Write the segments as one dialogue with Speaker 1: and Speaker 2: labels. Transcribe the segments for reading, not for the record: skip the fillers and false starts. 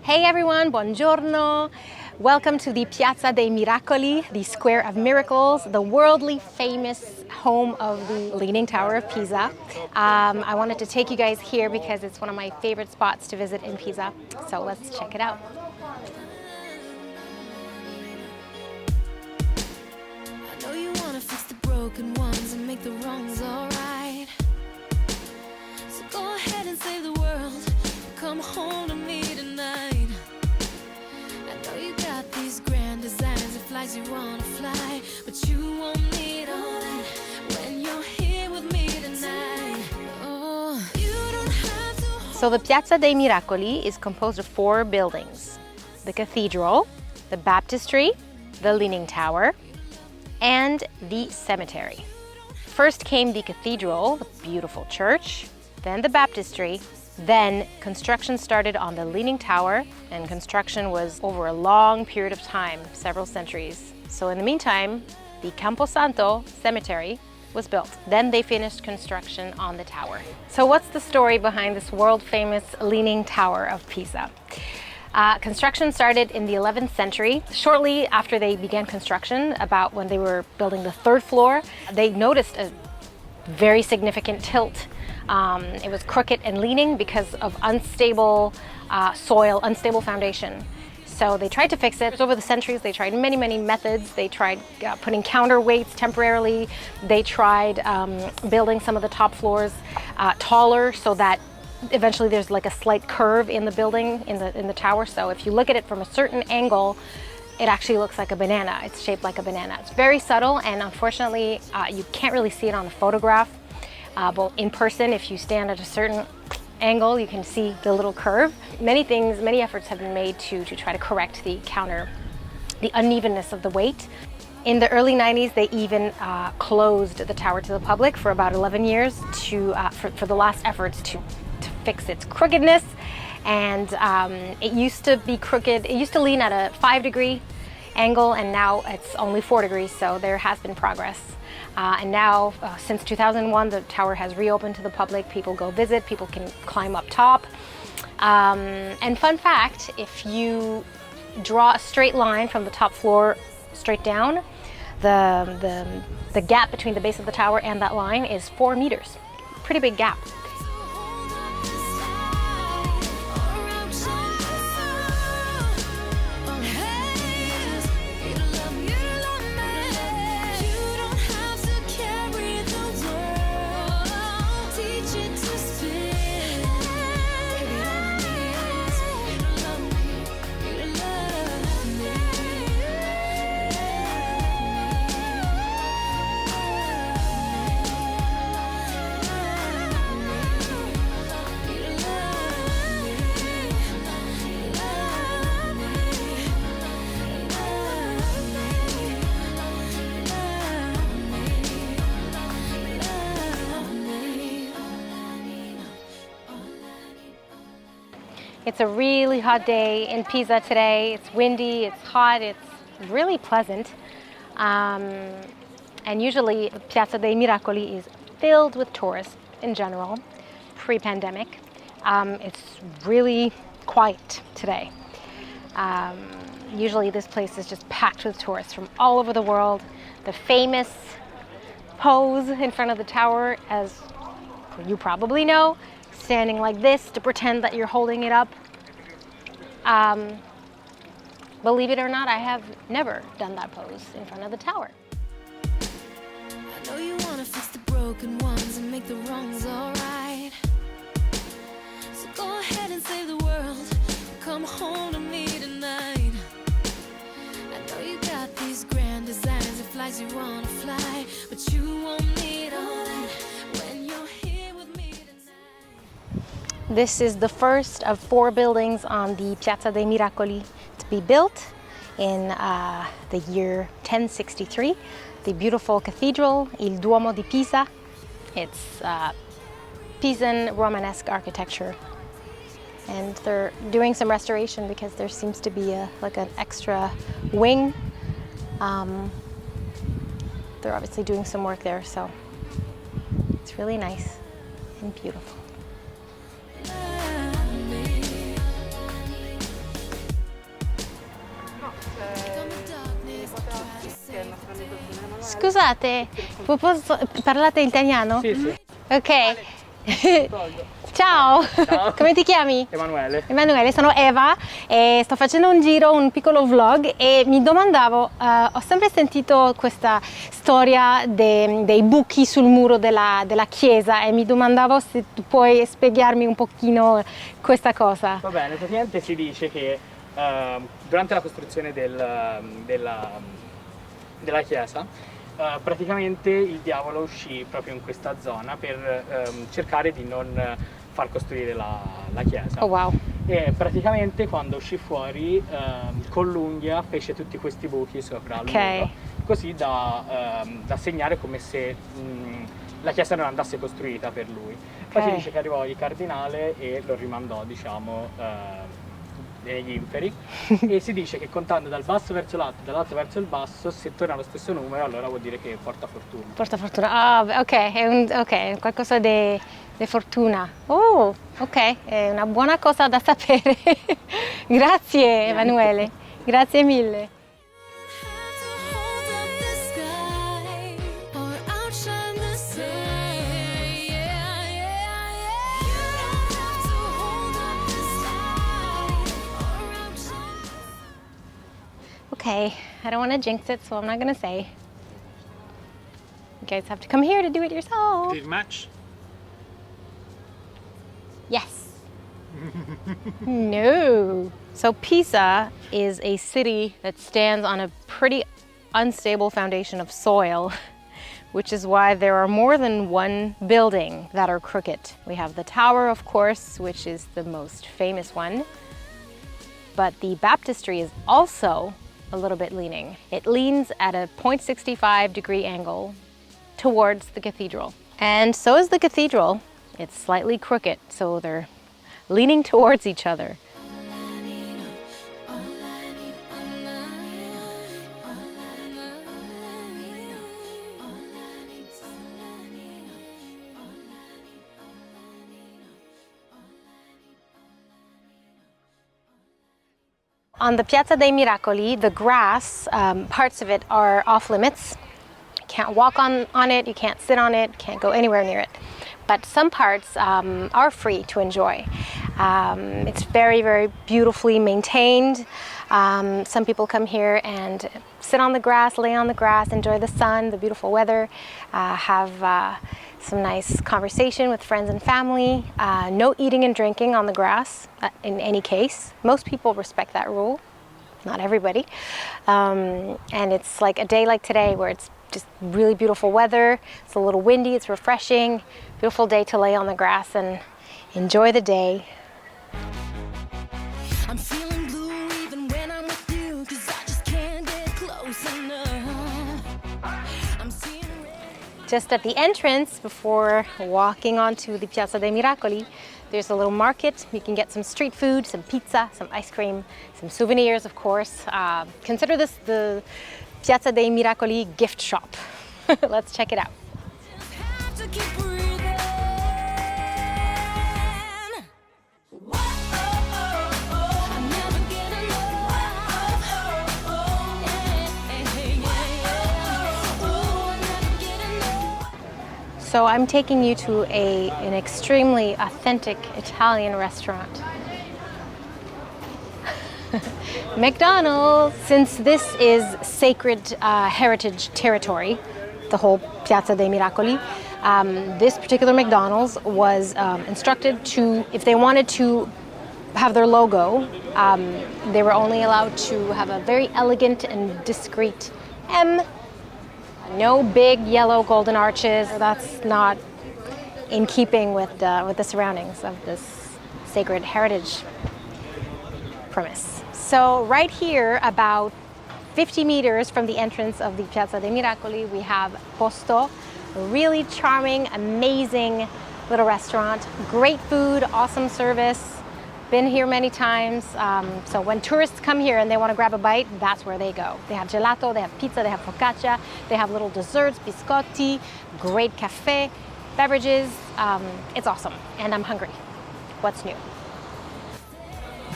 Speaker 1: Hey everyone, buongiorno. Welcome to the Piazza dei Miracoli, the Square of Miracles, the worldly famous home of the Leaning Tower of Pisa. I wanted to take you guys here because it's one of my favorite spots to visit in Pisa. So let's check it out.
Speaker 2: I know you want to fix the broken ones and make the wrongs all right. So go ahead and save the world. Come home to me tonight. I know you got these grand designs and flights you want to fly, but you won't need all that when you're here with me tonight. Oh, you don't have to.
Speaker 1: So the Piazza dei Miracoli is composed of 4 buildings: the cathedral, the baptistry, the Leaning Tower, and the cemetery. First came the cathedral, the beautiful church, then the baptistry, then construction started on the Leaning Tower, and construction was over a long period of time, several centuries. So in the meantime, the Camposanto cemetery was built. Then they finished construction on the tower. So what's the story behind this world-famous Leaning Tower of Pisa? Construction started in the 11th century. Shortly after they began construction, about when they were building the 3rd floor, they noticed a very significant tilt. It was crooked and leaning because of unstable soil, unstable foundation. So they tried to fix it. Over the centuries, they tried many methods. They tried putting counterweights temporarily. They tried building some of the top floors taller so that eventually there's like a slight curve in the building, in the tower. So if you look at it from a certain angle, it actually looks like a banana. It's shaped like a banana. It's very subtle, and unfortunately, you can't really see it on the photograph. But in person, if you stand at a certain angle, you can see the little curve. Many efforts have been made to try to correct the unevenness of the weight. In the early 90s, they even closed the tower to the public for about 11 years for the last efforts to fix its crookedness. And it used to be crooked. It used to lean at a 5-degree angle, and now it's only 4 degrees, so there has been progress. And now, since 2001, the tower has reopened to the public. People go visit, people can climb up top. And fun fact, if you draw a straight line from the top floor straight down, the gap between the base of the tower and that line is 4 meters. Pretty big gap. It's a really hot day in Pisa today. It's windy, it's hot, it's really pleasant. And usually Piazza dei Miracoli is filled with tourists in general, pre-pandemic. It's really quiet today. Usually this place is just packed with tourists from all over the world. The famous pose in front of the tower, as you probably know, standing like this to pretend that you're holding it up. Believe it or not, I have never done that pose in front of the tower.
Speaker 2: I know you want to fix the broken ones and make the wrongs all right. So go ahead and save the world. Come home to me tonight. I know you got these grand designs and flights you want to fly, but you won't need all that when you're here with me tonight.
Speaker 1: This is the first of 4 buildings on the Piazza dei Miracoli to be built in the year 1063. The beautiful cathedral, Il Duomo di Pisa. It's Pisan Romanesque architecture. And they're doing some restoration because there seems to be like an extra wing. They're obviously doing some work there, so it's really nice and beautiful. scusate, parlate italiano?
Speaker 3: Sì, sì.
Speaker 1: Ok. Ciao.
Speaker 3: Ciao.
Speaker 1: Come ti chiami?
Speaker 3: Emanuele.
Speaker 1: Emanuele, sono Eva e sto facendo un giro, un piccolo vlog e mi domandavo, ho sempre sentito questa storia dei buchi sul muro della chiesa e mi domandavo se tu puoi spiegarmi un pochino questa cosa.
Speaker 3: Va bene, praticamente si dice che durante la costruzione della chiesa praticamente il diavolo uscì proprio in questa zona per cercare di non far costruire la chiesa.
Speaker 1: Oh wow.
Speaker 3: E praticamente quando uscì fuori con l'unghia fece tutti questi buchi sopra il muro, così da segnare come se la chiesa non andasse costruita per lui. Poi si dice che arrivò il cardinale e lo rimandò, diciamo, negli inferi e si dice che contando dal basso verso l'alto, dall'alto verso il basso, se torna allo stesso numero allora vuol dire che porta fortuna.
Speaker 1: Porta fortuna, ah ok, è qualcosa di fortuna. Oh, ok, è una buona cosa da sapere. Grazie Emanuele, grazie mille. Okay, I don't want to jinx it, so I'm not going to say. You guys have to come here to do it yourself.
Speaker 4: Did it match?
Speaker 1: Yes. No. So Pisa is a city that stands on a pretty unstable foundation of soil, which is why there are more than one building that are crooked. We have the tower, of course, which is the most famous one. But the baptistry is also a little bit leaning. It leans at a 0.65-degree angle towards the cathedral. And so is the cathedral. It's slightly crooked, so they're leaning towards each other. On the Piazza dei Miracoli, the grass, parts of it are off limits. You can't walk on it, you can't sit on it, can't go anywhere near it. But some parts are free to enjoy. It's very, very beautifully maintained. Some people come here and sit on the grass, lay on the grass, enjoy the sun, the beautiful weather, have some nice conversation with friends and family. No eating and drinking on the grass in any case. Most people respect that rule, not everybody. And it's like a day like today where it's just really beautiful weather. It's a little windy, it's refreshing. Beautiful day to lay on the grass and enjoy the day.
Speaker 2: I'm feeling blue even when I'm with you, 'cause I just can't get close enough. I'm seeing red.
Speaker 1: Just at the entrance, before walking onto the Piazza dei Miracoli, there's a little market. You can get some street food, some pizza, some ice cream, some souvenirs, of course. Consider this the Piazza dei Miracoli gift shop. Let's check it out.
Speaker 2: Just have to keep breathing. I'm never getting enough. I'm never getting enough.
Speaker 1: So I'm taking you to an extremely authentic Italian restaurant. McDonald's! Since this is sacred heritage territory, the whole Piazza dei Miracoli, this particular McDonald's was instructed to, if they wanted to have their logo, they were only allowed to have a very elegant and discreet M. No big yellow golden arches. That's not in keeping with the surroundings of this sacred heritage premise. So right here, about 50 meters from the entrance of the Piazza dei Miracoli, we have Posto, a really charming, amazing little restaurant. Great food, awesome service. Been here many times. So when tourists come here and they want to grab a bite, that's where they go. They have gelato, they have pizza, they have focaccia, they have little desserts, biscotti, great cafe, beverages. It's awesome, and I'm hungry. What's new?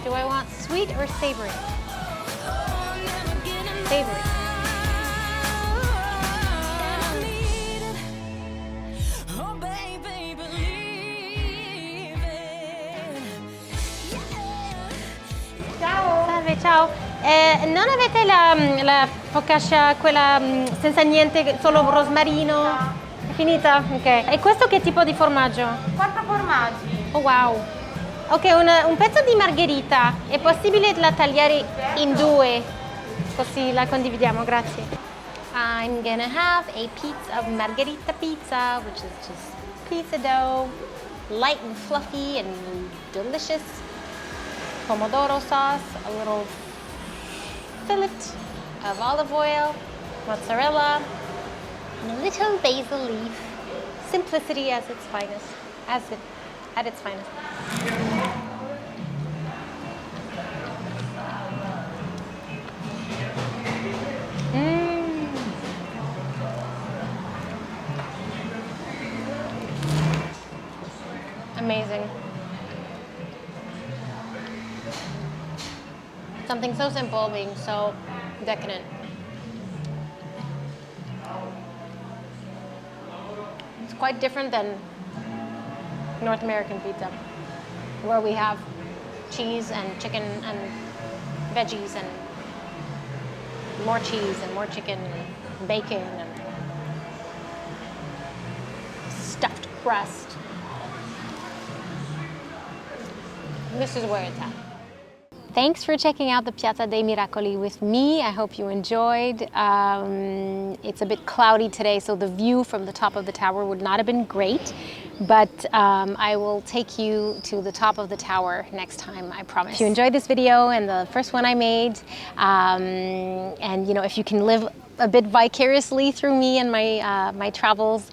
Speaker 1: Do I want sweet or savory? Savory. Salve, ciao. Non avete la focaccia, quella senza niente, solo rosmarino?
Speaker 4: No.
Speaker 1: È finita? Ok. E questo che tipo di formaggio?
Speaker 4: 4 formaggi.
Speaker 1: Oh wow. Ok, un pezzo di margherita. È possibile la tagliare in due? Così la condividiamo, grazie. I'm gonna have a pizza of margherita pizza, which is just pizza dough, light and fluffy and delicious. Pomodoro sauce, a little fillet of olive oil, mozzarella, and a little basil leaf. Simplicity at its finest. At its finest. Amazing. Something so simple being so decadent. It's quite different than North American pizza, where we have cheese and chicken and veggies and more cheese and more chicken and bacon and stuffed crust. This is where it's at. Thanks for checking out the Piazza dei Miracoli with me. I hope you enjoyed. It's a bit cloudy today, so the view from the top of the tower would not have been great, but I will take you to the top of the tower next time, I promise. If you enjoyed this video and the first one I made, and you know, if you can live a bit vicariously through me and my travels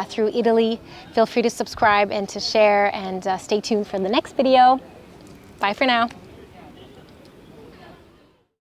Speaker 1: through Italy, feel free to subscribe and to share, and stay tuned for the next video. Bye for now.